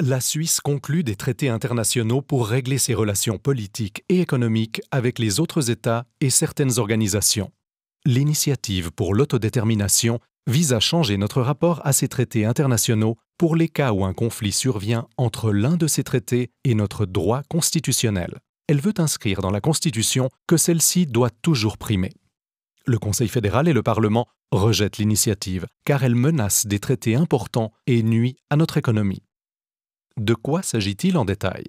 La Suisse conclut des traités internationaux pour régler ses relations politiques et économiques avec les autres États et certaines organisations. L'initiative pour l'autodétermination vise à changer notre rapport à ces traités internationaux pour les cas où un conflit survient entre l'un de ces traités et notre droit constitutionnel. Elle veut inscrire dans la Constitution que celle-ci doit toujours primer. Le Conseil fédéral et le Parlement rejettent l'initiative car elle menace des traités importants et nuit à notre économie. De quoi s'agit-il en détail?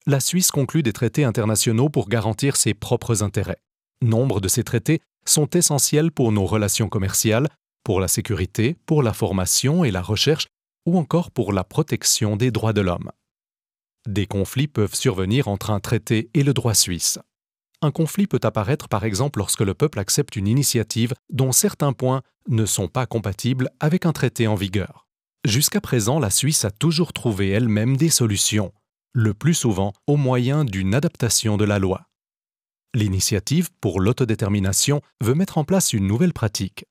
La Suisse conclut des traités internationaux pour garantir ses propres intérêts. Nombre de ces traités sont essentiels pour nos relations commerciales, pour la sécurité, pour la formation et la recherche, ou encore pour la protection des droits de l'homme. Des conflits peuvent survenir entre un traité et le droit suisse. Un conflit peut apparaître par exemple lorsque le peuple accepte une initiative dont certains points ne sont pas compatibles avec un traité en vigueur. Jusqu'à présent, la Suisse a toujours trouvé elle-même des solutions, le plus souvent au moyen d'une adaptation de la loi. L'initiative pour l'autodétermination veut mettre en place une nouvelle pratique.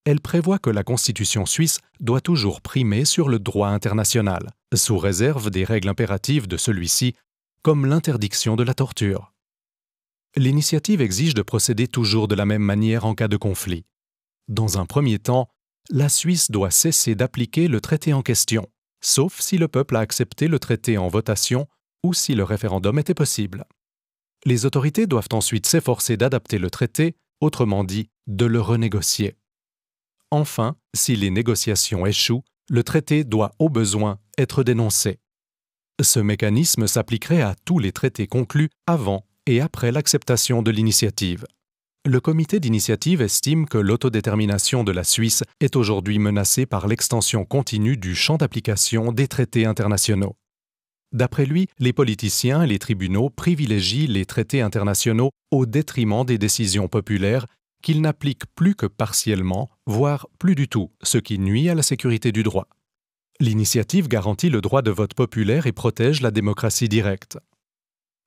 Elle prévoit que la Constitution suisse doit toujours primer sur le droit international, sous réserve des règles impératives de celui-ci, comme l'interdiction de la torture. L'initiative exige de procéder toujours de la même manière en cas de conflit. Dans un premier temps, la Suisse doit cesser d'appliquer le traité en question, sauf si le peuple a accepté le traité en votation ou si le référendum était possible. Les autorités doivent ensuite s'efforcer d'adapter le traité, autrement dit, de le renégocier. Enfin, si les négociations échouent, le traité doit au besoin être dénoncé. Ce mécanisme s'appliquerait à tous les traités conclus avant et après l'acceptation de l'initiative. Le comité d'initiative estime que l'autodétermination de la Suisse est aujourd'hui menacée par l'extension continue du champ d'application des traités internationaux. D'après lui, les politiciens et les tribunaux privilégient les traités internationaux au détriment des décisions populaires qu'ils n'appliquent plus que partiellement, voire plus du tout, ce qui nuit à la sécurité du droit. L'initiative garantit le droit de vote populaire et protège la démocratie directe.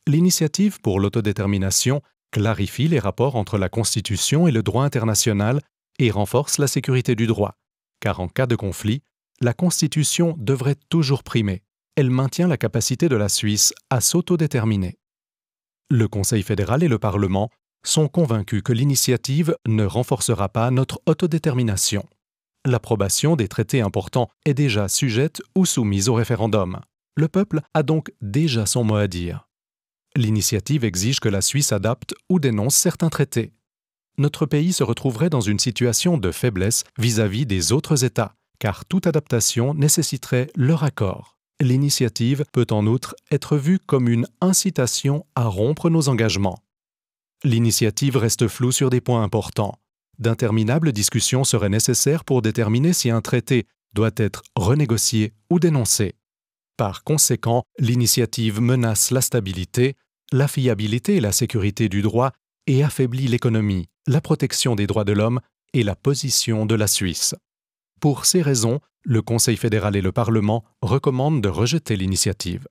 L'initiative pour l'autodétermination clarifie les rapports entre la Constitution et le droit international et renforce la sécurité du droit, car en cas de conflit, la Constitution devrait toujours primer. Elle maintient la capacité de la Suisse à s'autodéterminer. Le Conseil fédéral et le Parlement sont convaincus que l'initiative ne renforcera pas notre autodétermination. L'approbation des traités importants est déjà sujette ou soumise au référendum. Le peuple a donc déjà son mot à dire. L'initiative exige que la Suisse adapte ou dénonce certains traités. Notre pays se retrouverait dans une situation de faiblesse vis-à-vis des autres États, car toute adaptation nécessiterait leur accord. L'initiative peut en outre être vue comme une incitation à rompre nos engagements. L'initiative reste floue sur des points importants. D'interminables discussions seraient nécessaires pour déterminer si un traité doit être renégocié ou dénoncé. Par conséquent, l'initiative menace la stabilité, la fiabilité et la sécurité du droit et affaiblit l'économie, la protection des droits de l'homme et la position de la Suisse. Pour ces raisons, le Conseil fédéral et le Parlement recommandent de rejeter l'initiative.